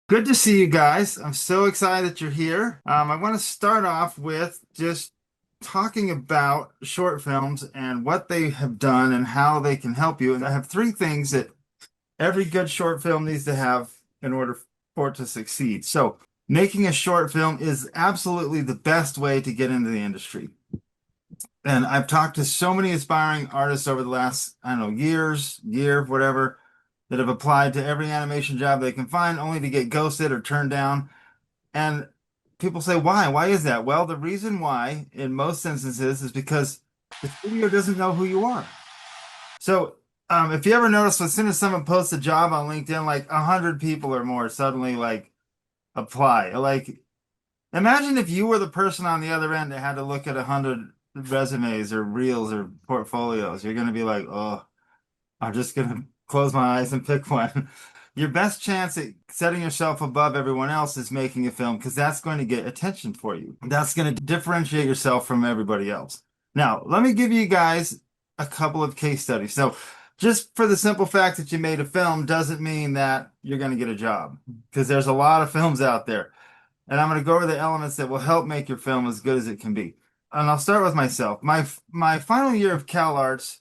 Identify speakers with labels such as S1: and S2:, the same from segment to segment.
S1: Good to see you guys. I'm so excited that you're here. I want to start off with just talking about short films and what they have done and how they can help you. And I have three things that every good short film needs to have in order for it to succeed. So, making a short film is absolutely the best way to get into the industry. And I've talked to so many aspiring artists over the last, I don't know, year, whatever, that have applied to every animation job they can find only to get ghosted or turned down. And people say, why? Why is that? Well, the reason why, in most instances, is because the studio doesn't know who you are. So, if you ever notice, as soon as someone posts a job on LinkedIn, like 100 people or more suddenly like apply. Like, imagine if you were the person on the other end that had to look at 100 resumes or reels or portfolios. You're going to be like, oh, I'm just gonna close my eyes and pick one. Your best chance at setting yourself above everyone else is making a film because that's going to get attention for you. That's going to differentiate yourself from everybody else. Now, let me give you guys a couple of case studies. So, just for the simple fact that you made a film doesn't mean that you're going to get a job because there's a lot of films out there. And I'm going to go over the elements that will help make your film as good as it can be. And I'll start with myself. My final year of Cal Arts,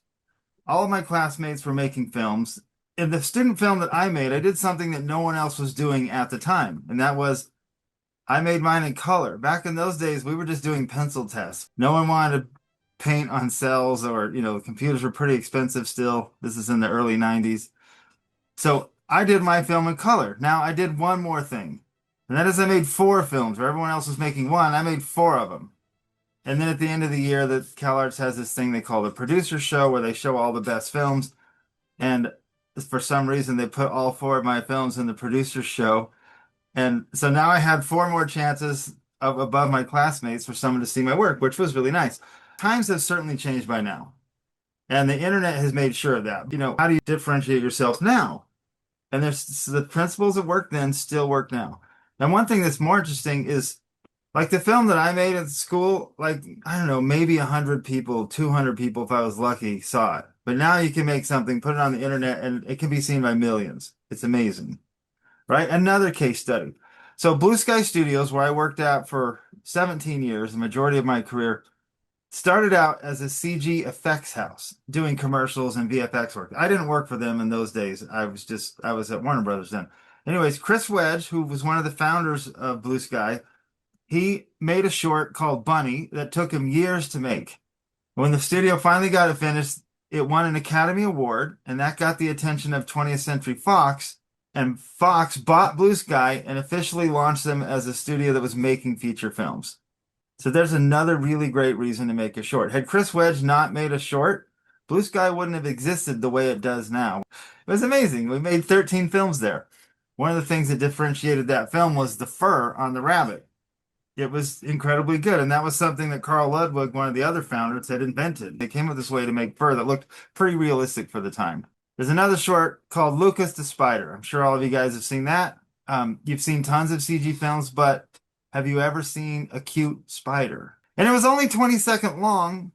S1: all of my classmates were making films. In the student film that I made, I did something that no one else was doing at the time, and that was I made mine in color. Back in those days, we were just doing pencil tests. No one wanted to paint on cells, or, computers were pretty expensive still. This is in the early 90s. So I did my film in color. Now I did one more thing, and that is I made four films where everyone else was making one. I made four of them. And then at the end of the year, the CalArts has this thing they call the producer show where they show all the best films. And for some reason, they put all four of my films in the producer show. And so now I had four more chances of above my classmates for someone to see my work, which was really nice. Times have certainly changed by now. And the internet has made sure of that. How do you differentiate yourself now? And there's the principles that work then still work now. And one thing that's more interesting is like the film that I made at school, like, I don't know, maybe 100 people, 200 people, if I was lucky, saw it. But now you can make something, put it on the internet, and it can be seen by millions. It's amazing, right? Another case study. So Blue Sky Studios, where I worked at for 17 years, the majority of my career, started out as a CG effects house doing commercials and VFX work. I didn't work for them in those days. I was at Warner Brothers then. Anyways, Chris Wedge, who was one of the founders of Blue Sky, he made a short called Bunny that took him years to make. When the studio finally got it finished, it won an Academy Award, and that got the attention of 20th Century Fox. And Fox bought Blue Sky and officially launched them as a studio that was making feature films. So there's another really great reason to make a short. Had Chris Wedge not made a short, Blue Sky wouldn't have existed the way it does now. It was amazing. We made 13 films there. One of the things that differentiated that film was the fur on the rabbit. It was incredibly good. And that was something that Carl Ludwig, one of the other founders, had invented. They came up with this way to make fur that looked pretty realistic for the time. There's another short called Lucas the Spider. I'm sure all of you guys have seen that. You've seen tons of CG films, but have you ever seen a cute spider? And it was only 20-second long,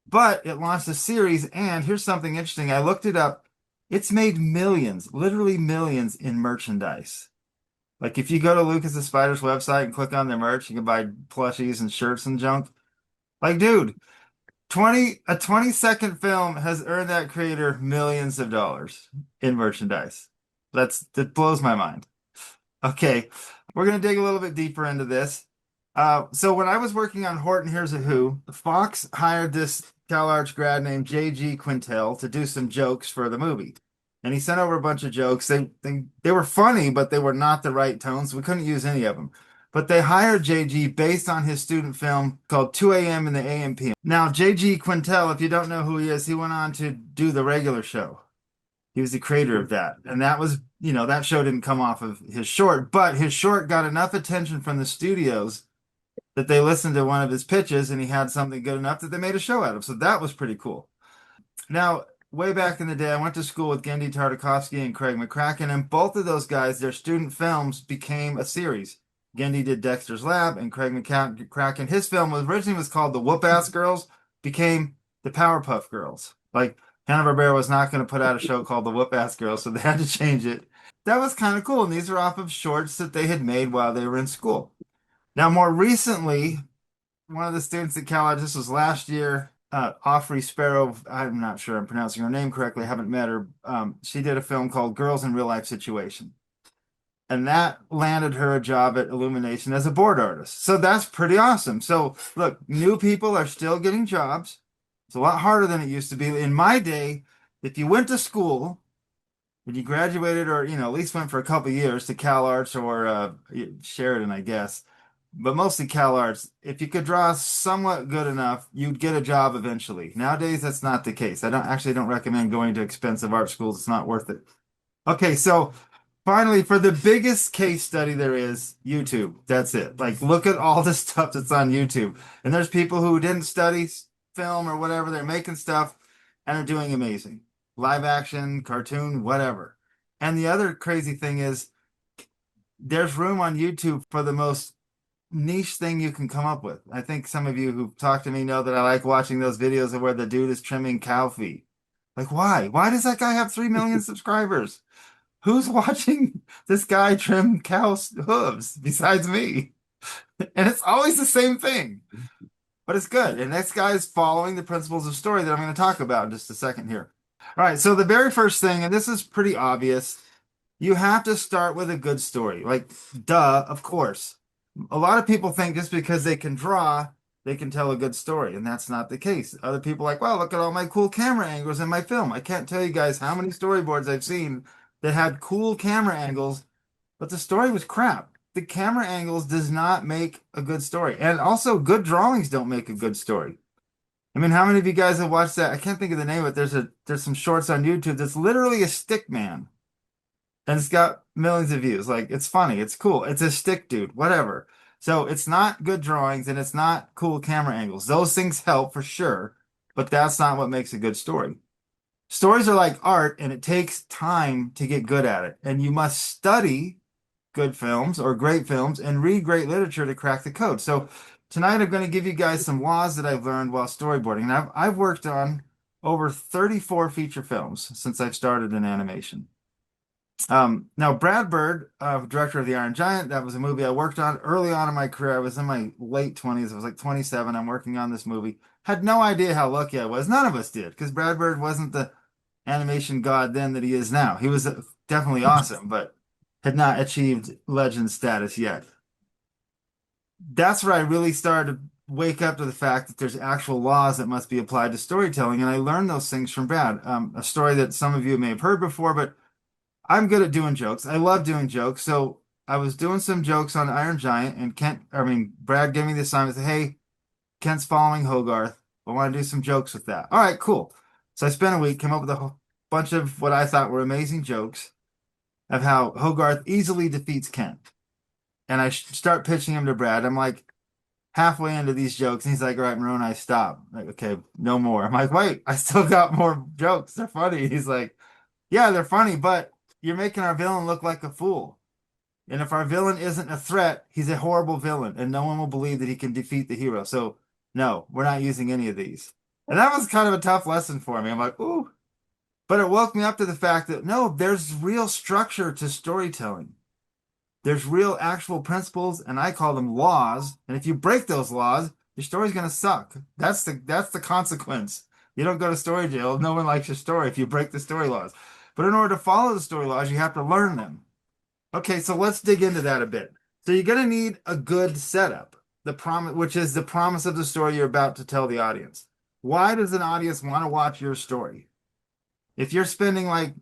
S1: but it launched a series. And here's something interesting. I looked it up. It's made millions, literally millions in merchandise. Like if you go to Lucas the Spider's website and click on their merch, you can buy plushies and shirts and junk. Like, dude, 20-second film has earned that creator millions of dollars in merchandise. That blows my mind. Okay, we're gonna dig a little bit deeper into this. So when I was working on Horton Hears a Who, Fox hired this CalArts grad named J.G. Quintel to do some jokes for the movie. And he sent over a bunch of jokes. They were funny, but they were not the right tones. We couldn't use any of them. But they hired JG based on his student film called 2 a.m. in the A.M.P. Now, JG Quintel, if you don't know who he is, he went on to do the regular show. He was the creator of that. And that was, that show didn't come off of his short, but his short got enough attention from the studios that they listened to one of his pitches and he had something good enough that they made a show out of. So that was pretty cool. Now, way back in the day, I went to school with Gendy Tartakovsky and Craig McCracken, and both of those guys, their student films became a series. Gendy did Dexter's Lab, and Craig McCracken, his film was originally called The Whoop Ass Girls, became The Powerpuff Girls. Like Hanna-Barbera was not going to put out a show called The Whoop-Ass Girl, so they had to change it. That was kind of cool. And these are off of shorts that they had made while they were in school. Now, more recently, one of the students at Cal, this was last year, Offrey Sparrow, I'm not sure I'm pronouncing her name correctly, I haven't met her. She did a film called Girls in Real Life Situation. And that landed her a job at Illumination as a board artist. So that's pretty awesome. So look, new people are still getting jobs. It's a lot harder than it used to be. In my day, if you went to school and you graduated or, at least went for a couple of years to Cal Arts or Sheridan, I guess, but mostly Cal Arts, if you could draw somewhat good enough, you'd get a job eventually. Nowadays, that's not the case. I don't recommend going to expensive art schools. It's not worth it. Okay, so finally, for the biggest case study there is, YouTube. That's it. Like, look at all the stuff that's on YouTube. And there's people who didn't study film or whatever, they're making stuff and are doing amazing. Live action, cartoon, whatever. And the other crazy thing is there's room on YouTube for the most niche thing you can come up with. I think some of you who've talked to me know that I like watching those videos of where the dude is trimming cow feet. Like, why? Why does that guy have 3 million subscribers? Who's watching this guy trim cow's hooves besides me? And it's always the same thing, but it's good. And this guy is following the principles of story that I'm going to talk about in just a second here. All right, so the very first thing, and this is pretty obvious, you have to start with a good story. Like, duh, of course. A lot of people think just because they can draw, they can tell a good story, and that's not the case. Other people are like, well, look at all my cool camera angles in my film. I can't tell you guys how many storyboards I've seen that had cool camera angles, but the story was crap. The camera angles does not make a good story. And also good drawings don't make a good story. I mean, how many of you guys have watched that? I can't think of the name of it. There's some shorts on YouTube that's literally a stick man. And it's got millions of views. Like, it's funny, it's cool. It's a stick dude, whatever. So it's not good drawings and it's not cool camera angles. Those things help for sure, but that's not what makes a good story. Stories are like art, and it takes time to get good at it. And you must study good films or great films and read great literature to crack the code. So tonight I'm going to give you guys some laws that I've learned while storyboarding. And I've worked on over 34 feature films since I've started in animation. Now Brad Bird, director of The Iron Giant, that was a movie I worked on early on in my career. I was in my late 20s. I was like 27. I'm working on this movie. Had no idea how lucky I was. None of us did, because Brad Bird wasn't the animation god then that he is now. He was definitely awesome, but had not achieved legend status yet. That's where I really started to wake up to the fact that there's actual laws that must be applied to storytelling, and I learned those things from Brad. A story that some of you may have heard before, but I'm good at doing jokes. I love doing jokes. So I was doing some jokes on Iron Giant, and Brad gave me the assignment, said, hey, Kent's following Hogarth. I want to do some jokes with that. All right, cool. So I spent a week, came up with a whole bunch of what I thought were amazing jokes of how Hogarth easily defeats Kent. And I start pitching him to Brad. I'm like halfway into these jokes, and he's like, all right, Moroni, stop. I'm like, okay, no more. I'm like, wait, I still got more jokes. They're funny. He's like, yeah, they're funny, but you're making our villain look like a fool. And if our villain isn't a threat, he's a horrible villain, and no one will believe that he can defeat the hero. So, no, we're not using any of these. And that was kind of a tough lesson for me. I'm like, ooh. But it woke me up to the fact that no, there's real structure to storytelling. There's real actual principles, and I call them laws. And if you break those laws, your story's gonna suck. That's the consequence. You don't go to story jail. No one likes your story if you break the story laws. But in order to follow the story laws, you have to learn them. Okay, so let's dig into that a bit. So you're gonna need a good setup, the promise, which is the promise of the story you're about to tell the audience. Why does an audience want to watch your story? If you're spending like,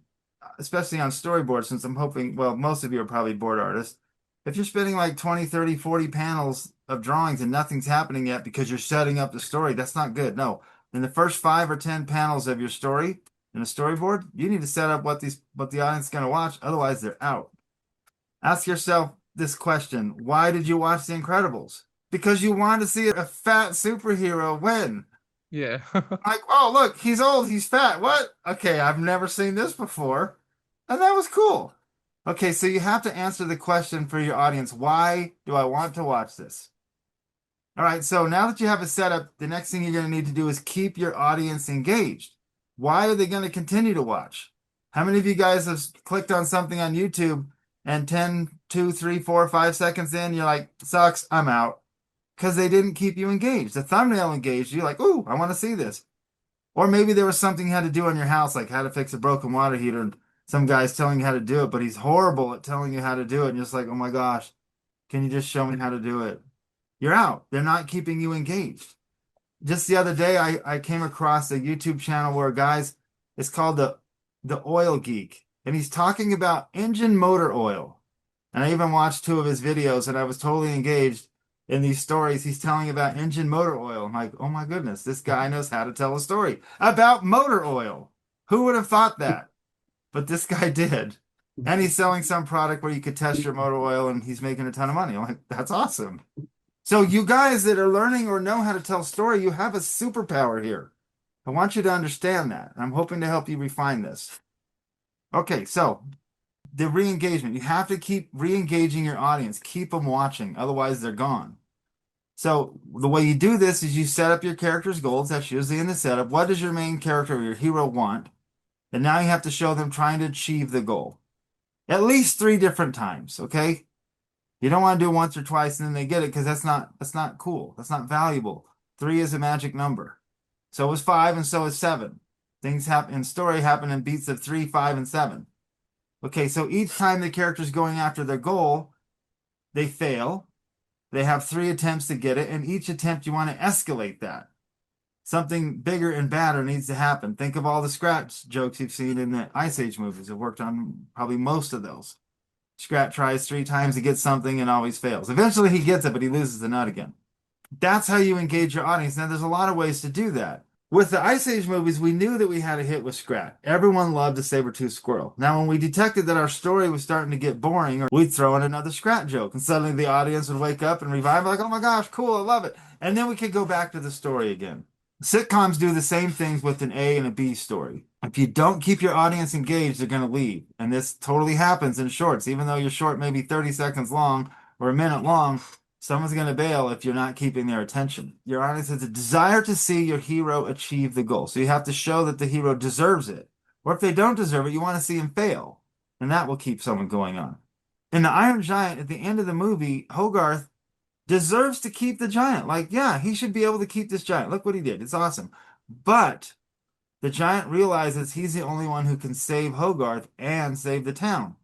S1: especially on storyboards, since I'm hoping, well, most of you are probably board artists. If you're spending like 20, 30, 40 panels of drawings and nothing's happening yet because you're setting up the story, that's not good. No. In the first 5 or 10 panels of your story in a storyboard, you need to set up what the audience is going to watch. Otherwise, they're out. Ask yourself this question. Why did you watch The Incredibles? Because you wanted to see a fat superhero win.
S2: Yeah.
S1: Like, oh, look, he's old, he's fat. What? Okay, I've never seen this before. And that was cool. Okay, so you have to answer the question for your audience. Why do I want to watch this? All right, so now that you have a setup, the next thing you're going to need to do is keep your audience engaged. why are they going to continue to watch? How many of you guys have clicked on something on YouTube and 10, 2, 3, 4, 5 seconds in, you're like, sucks, I'm out. Because they didn't keep you engaged. The thumbnail engaged you, like, ooh, I want to see this. Or maybe there was something you had to do on your house, like how to fix a broken water heater, and some guy's telling you how to do it, but he's horrible at telling you how to do it. And you're just like, oh my gosh, can you just show me how to do it? You're out. They're not keeping you engaged. Just the other day, I came across a YouTube channel where it's called the Oil Geek, and he's talking about engine motor oil. And I even watched 2 of his videos, and I was totally engaged in these stories. He's telling about engine motor oil. I'm like, oh my goodness, this guy knows how to tell a story about motor oil. Who would have thought that? But this guy did. And he's selling some product where you could test your motor oil, and he's making a ton of money. I'm like, that's awesome. So you guys that are learning or know how to tell a story, you have a superpower here. I want you to understand that. I'm hoping to help you refine this. Okay, so the re-engagement. You have to keep re-engaging your audience. Keep them watching. Otherwise, they're gone. So the way you do this is you set up your character's goals. That's usually in the setup. What does your main character or your hero want? And now you have to show them trying to achieve the goal. At least 3 different times, okay? You don't want to do it once or twice and then they get it because that's not cool. That's not valuable. 3 is a magic number. So is 5 and so is 7. Things happen in story happen in beats of 3, 5, and 7. Okay, so each time the character's going after their goal, they fail. They have 3 attempts to get it, and each attempt you want to escalate that. Something bigger and badder needs to happen. Think of all the Scrat jokes you've seen in the Ice Age movies. I've worked on probably most of those. Scrat tries 3 times to get something and always fails. Eventually he gets it, but he loses the nut again. That's how you engage your audience. Now, there's a lot of ways to do that. With the Ice Age movies, we knew that we had a hit with Scrat. Everyone loved the saber-toothed squirrel. Now, when we detected that our story was starting to get boring, we'd throw in another Scrat joke, and suddenly the audience would wake up and revive, like, oh my gosh, cool, I love it. And then we could go back to the story again. Sitcoms do the same things with an A and a B story. If you don't keep your audience engaged, they're going to leave. And this totally happens in shorts. Even though your short may be 30 seconds long or a minute long, someone's going to bail if you're not keeping their attention. Your audience has a desire to see your hero achieve the goal. So you have to show that the hero deserves it. Or if they don't deserve it, you want to see him fail. And that will keep someone going on. In The Iron Giant, at the end of the movie, Hogarth deserves to keep the giant. Like, yeah, he should be able to keep this giant. Look what he did. It's awesome. But the giant realizes he's the only one who can save Hogarth and save the town.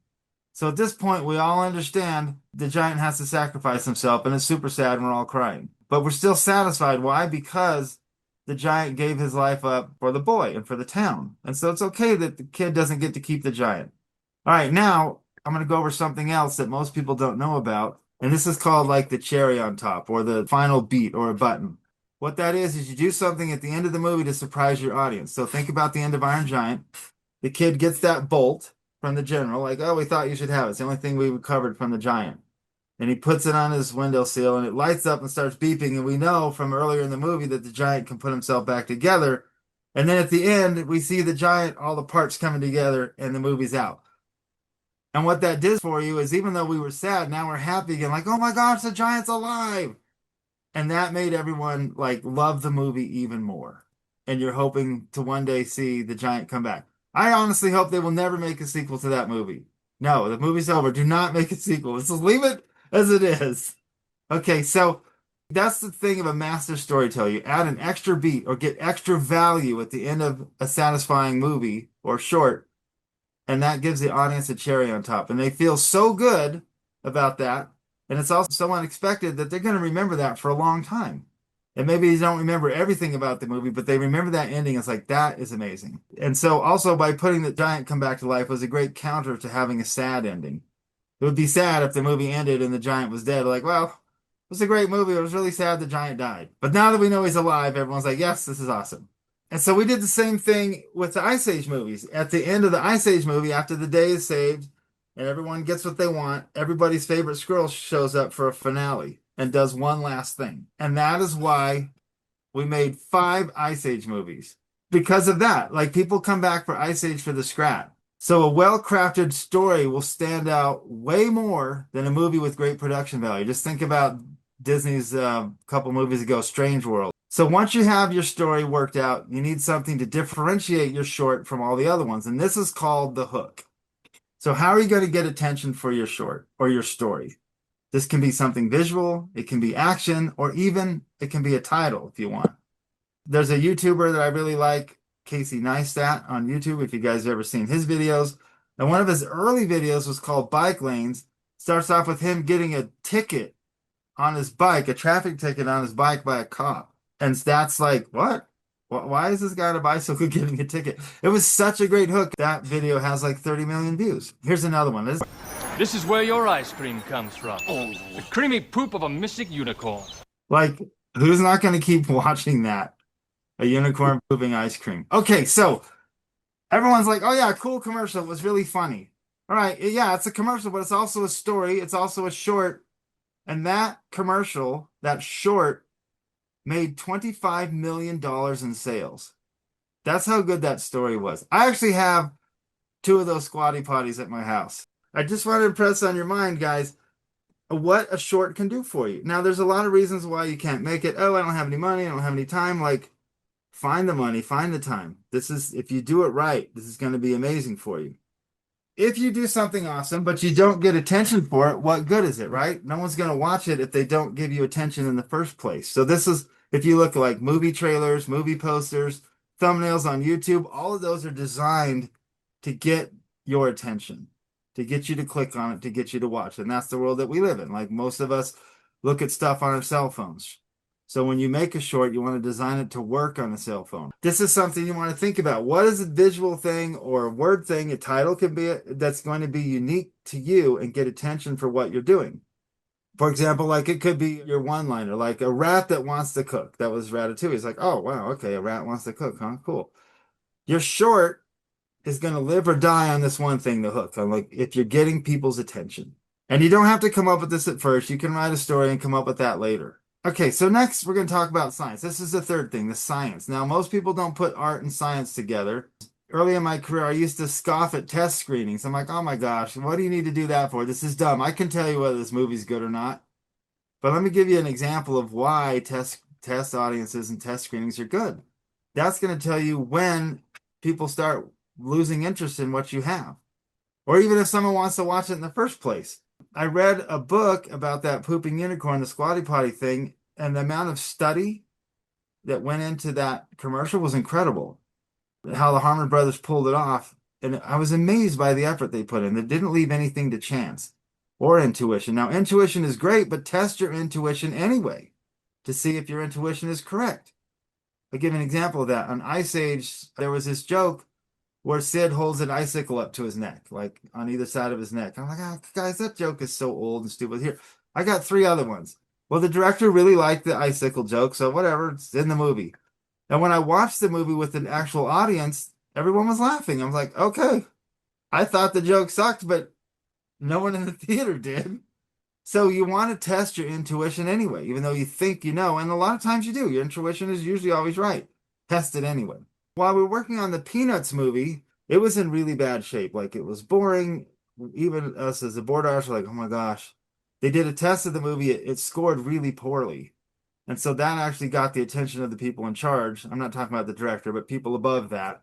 S1: So at this point, we all understand the giant has to sacrifice himself, and it's super sad, and we're all crying. But we're still satisfied. Why? Because the giant gave his life up for the boy and for the town. And so it's okay that the kid doesn't get to keep the giant. All right, now I'm going to go over something else that most people don't know about. And this is called like the cherry on top or the final beat or a button. What that is you do something at the end of the movie to surprise your audience. So think about the end of Iron Giant. The kid gets that bolt from the general, like, oh, we thought you should have it. It's the only thing we recovered from the giant. And he puts it on his windowsill and it lights up and starts beeping. And we know from earlier in the movie that the giant can put himself back together. And then at the end, we see the giant, all the parts coming together, and the movie's out. And what that did for you is even though we were sad, now we're happy again, like, oh my gosh, the giant's alive. And that made everyone like love the movie even more. And you're hoping to one day see the giant come back. I honestly hope they will never make a sequel to that movie. No, the movie's over. Do not make a sequel. Let's just leave it as it is. Okay, so that's the thing of a master storyteller. You add an extra beat or get extra value at the end of a satisfying movie or short, and that gives the audience a cherry on top. And they feel so good about that. And it's also so unexpected that they're going to remember that for a long time. And maybe they don't remember everything about the movie, but they remember that ending. It's like, that is amazing. And so also by putting the giant come back to life was a great counter to having a sad ending. It would be sad if the movie ended and the giant was dead. Like, well, it was a great movie. It was really sad the giant died. But now that we know he's alive, everyone's like, yes, this is awesome. And so we did the same thing with the Ice Age movies. At the end of the Ice Age movie, after the day is saved and everyone gets what they want, everybody's favorite squirrel shows up for a finale and does one last thing. And that is why we made 5 Ice Age movies. Because of that, like people come back for Ice Age for the Scrat. So a well-crafted story will stand out way more than a movie with great production value. Just think about Disney's couple movies ago, Strange World. So once you have your story worked out, you need something to differentiate your short from all the other ones. And this is called the hook. So how are you going to get attention for your short or your story? This can be something visual, it can be action, or even it can be a title if you want. There's a YouTuber that I really like, Casey Neistat on YouTube, if you guys have ever seen his videos. And one of his early videos was called Bike Lanes. Starts off with him getting a ticket on his bike, a traffic ticket on his bike by a cop. And that's like, what? Why is this guy on a bicycle getting a ticket? It was such a great hook. That video has like 30 million views. Here's another one.
S2: This is where your ice cream comes from. The creamy poop of a mystic unicorn.
S1: Like, who's not going to keep watching that? A unicorn pooping ice cream. Okay, so everyone's like, oh yeah, cool commercial. It was really funny. All right, yeah, it's a commercial, but it's also a story. It's also a short. And that commercial, that short, made $25 million in sales. That's how good that story was. I actually have two of those Squatty Potties at my house. I just want to impress on your mind, guys, what a short can do for you. Now, there's a lot of reasons why you can't make it. Oh, I don't have any money. I don't have any time. Like, find the money, find the time. If you do it right, this is going to be amazing for you. If you do something awesome, but you don't get attention for it, what good is it, right? No one's going to watch it if they don't give you attention in the first place. So this is, if you look at like movie trailers, movie posters, thumbnails on YouTube, all of those are designed to get your attention, to get you to click on it, to get you to watch. And that's the world that we live in. Like most of us look at stuff on our cell phones. So when you make a short, you want to design it to work on a cell phone. This is something you want to think about. What is a visual thing or a word thing, a title can be that's going to be unique to you and get attention for what you're doing? For example, like it could be your one-liner, like a rat that wants to cook. That was Ratatouille. It's like, oh, wow, okay, a rat wants to cook, huh? Cool. Your short is going to live or die on this one thing, the hook. On like if you're getting people's attention. And you don't have to come up with this at first. You can write a story and come up with that later. Okay, so next we're going to talk about science. This is the third thing, the science. Now, most people don't put art and science together. Early in my career, I used to scoff at test screenings. I'm like, oh my gosh, what do you need to do that for? This is dumb. I can tell you whether this movie's good or not. But let me give you an example of why test audiences and test screenings are good. That's going to tell you when people start losing interest in what you have. Or even if someone wants to watch it in the first place. I read a book about that pooping unicorn, the Squatty Potty thing, and the amount of study that went into that commercial was incredible. How the Harmon brothers pulled it off. And I was amazed by the effort they put in. They didn't leave anything to chance or intuition. Now, intuition is great, but test your intuition anyway to see if your intuition is correct. I'll give an example of that. On Ice Age, there was this joke where Sid holds an icicle up to his neck, like on either side of his neck. I'm like, oh, guys, that joke is so old and stupid. Here, I got three other ones. Well, the director really liked the icicle joke, so whatever, it's in the movie. And when I watched the movie with an actual audience, everyone was laughing. I was like, okay, I thought the joke sucked, but no one in the theater did. So you want to test your intuition anyway, even though you think you know, and a lot of times you do. Your intuition is usually always right. Test it anyway. While we were working on the Peanuts movie, it was in really bad shape. Like it was boring. Even us as the board artists were like, oh my gosh. They did a test of the movie. It scored really poorly. And so that actually got the attention of the people in charge. I'm not talking about the director, but people above that.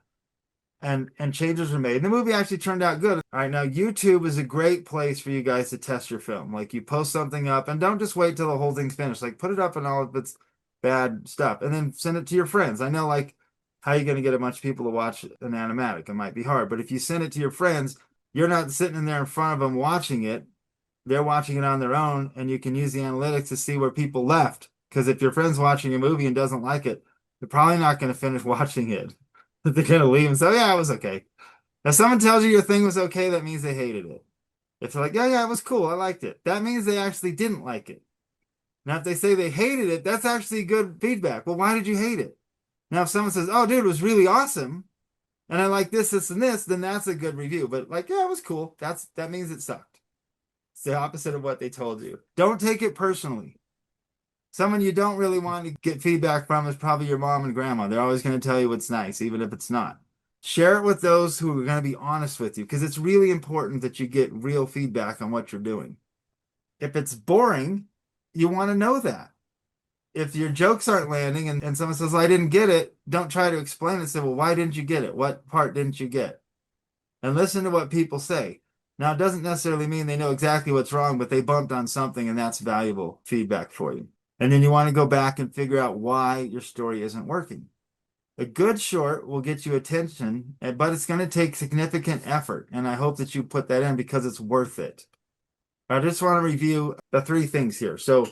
S1: And changes were made. And the movie actually turned out good. All right, now YouTube is a great place for you guys to test your film. Like you post something up and don't just wait till the whole thing's finished. Like put it up and all of its bad stuff and then send it to your friends. I know like how are you going to get a bunch of people to watch an animatic? It might be hard, but if you send it to your friends, you're not sitting in there in front of them watching it. They're watching it on their own, and you can use the analytics to see where people left. Because if your friend's watching a movie and doesn't like it, they're probably not going to finish watching it. They're going to leave and say, yeah, it was okay. If someone tells you your thing was okay, that means they hated it. If they're like, yeah, it was cool, I liked it, that means they actually didn't like it. Now, if they say they hated it, that's actually good feedback. Well, why did you hate it? Now, if someone says, oh, dude, it was really awesome, and I like this, this, and this, then that's a good review. But like, yeah, it was cool. That means it sucked. It's the opposite of what they told you. Don't take it personally. Someone you don't really want to get feedback from is probably your mom and grandma. They're always going to tell you what's nice, even if it's not. Share it with those who are going to be honest with you, because it's really important that you get real feedback on what you're doing. If it's boring, you want to know that. If your jokes aren't landing and someone says, well, I didn't get it, don't try to explain it. Say, well, why didn't you get it? What part didn't you get? And listen to what people say. Now, it doesn't necessarily mean they know exactly what's wrong, but they bumped on something, and that's valuable feedback for you. And then you want to go back and figure out why your story isn't working. A good short will get you attention, but it's going to take significant effort. And I hope that you put that in because it's worth it. I just want to review the three things here. So,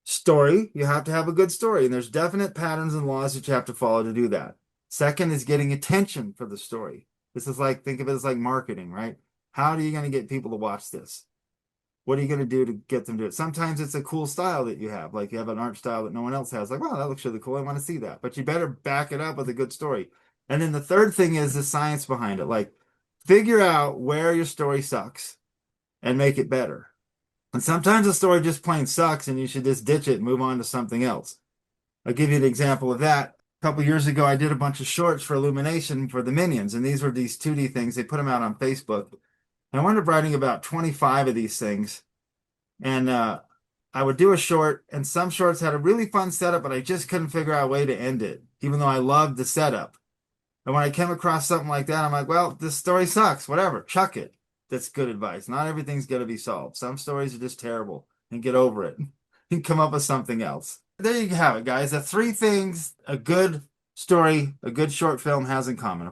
S1: story, you have to have a good story, and there's definite patterns and laws that you have to follow to do that. Second is getting attention for the story. This is like, think of it as like marketing, right? How are you going to get people to watch this? What are you going to do to get them to do it? Sometimes it's a cool style that you have, like you have an art style that no one else has. Like, wow, that looks really cool. I want to see that. But you better back it up with a good story. And then the third thing is the science behind it. Like, figure out where your story sucks and make it better. And sometimes the story just plain sucks and you should just ditch it and move on to something else. I'll give you an example of that. A couple years ago, I did a bunch of shorts for Illumination for the Minions, and these were these 2D things. They put them out on Facebook. And I wound up writing about 25 of these things. And I would do a short, and some shorts had a really fun setup, but I just couldn't figure out a way to end it, even though I loved the setup. And when I came across something like that, I'm like, well, this story sucks. Whatever, chuck it. That's good advice. Not everything's going to be solved. Some stories are just terrible, and get over it and come up with something else. There you have it, guys. The three things a good story, a good short film has in common.